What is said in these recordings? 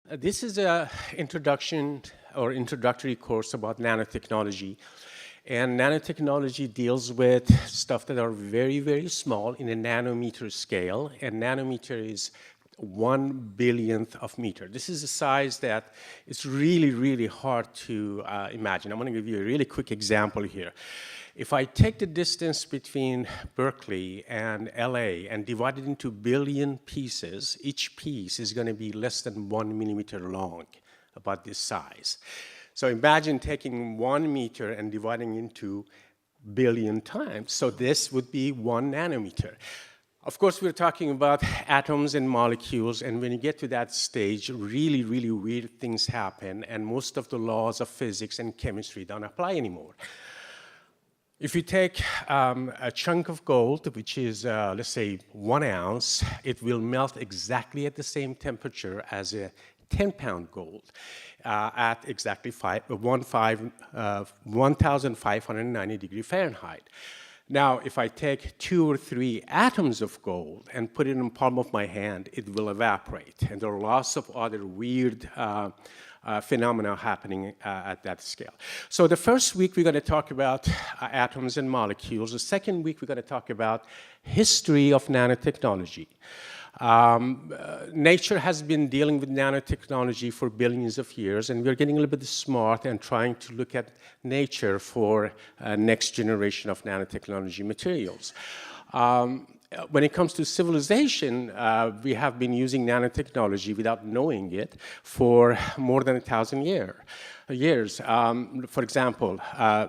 This is an introduction or introductory course about nanotechnology. And nanotechnology deals with stuff that are very, very small in a nanometer scale. And nanometer is 1/1000th of meter. This is a size that is really, really hard to imagine. I'm going to give you a really quick example here. If I take the distance between Berkeley and LA and divide it into billion pieces, each piece is going to be less than 1 millimeter long, about this size. So imagine taking 1 meter and dividing into billion times. So this would be 1 nanometer. Of course, we're talking about atoms and molecules, and when you get to that stage, really, really weird things happen, and most of the laws of physics and chemistry don't apply anymore. If you take a chunk of gold, which is, let's say, 1 ounce, it will melt exactly at the same temperature as a 10-pound gold at exactly 1,590 degrees Fahrenheit. Now, if I take 2 or 3 atoms of gold and put it in the palm of my hand, it will evaporate. And there are lots of other weird phenomena happening at that scale. So the first week, we're going to talk about atoms and molecules. The second week, we're going to talk about history of nanotechnology. Nature has been dealing with nanotechnology for billions of years, and we're getting a little bit smart and trying to look at nature for next generation of nanotechnology materials. When it comes to civilization, we have been using nanotechnology without knowing it for more than 1,000 years. For example,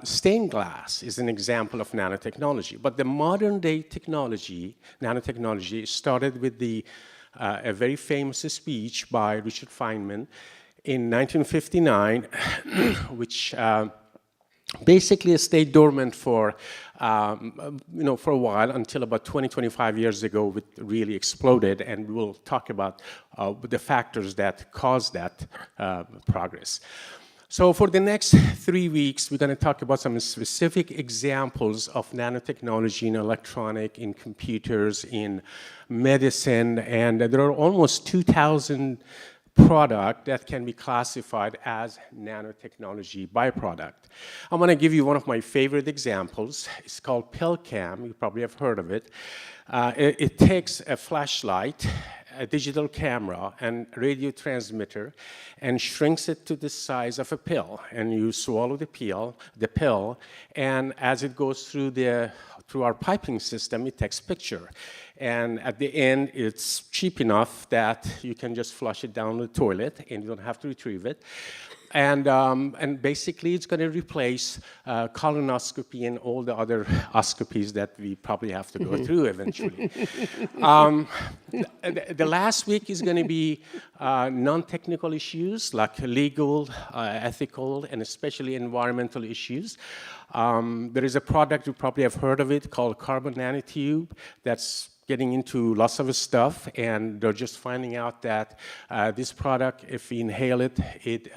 stained glass is an example of nanotechnology. But the modern day technology, nanotechnology, started with a very famous speech by Richard Feynman in 1959, which basically stayed dormant for a while until about 25 years ago, it really exploded, and we'll talk about the factors that caused that progress. So for the next 3 weeks, we're going to talk about some specific examples of nanotechnology in electronic, in computers, in medicine, and there are almost 2,000 product that can be classified as nanotechnology byproduct. I'm going to give you one of my favorite examples. It's called Pillcam. You probably have heard of it. It takes a flashlight, a digital camera, and radio transmitter, and shrinks it to the size of a pill. And you swallow the pill, and as it goes through our piping system, it takes picture. And at the end, it's cheap enough that you can just flush it down the toilet, and you don't have to retrieve it. And basically, it's going to replace colonoscopy and all the other oscopies that we probably have to go through eventually. The last week is going to be non-technical issues like legal, ethical, and especially environmental issues. There is a product, you probably have heard of it, called carbon nanotube that's getting into lots of stuff, and they're just finding out that this product, if we inhale it, it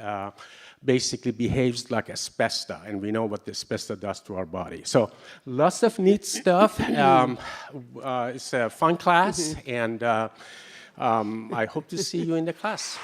basically behaves like asbestos, and we know what the asbestos does to our body. So lots of neat stuff. It's a fun class, and I hope to see you in the class.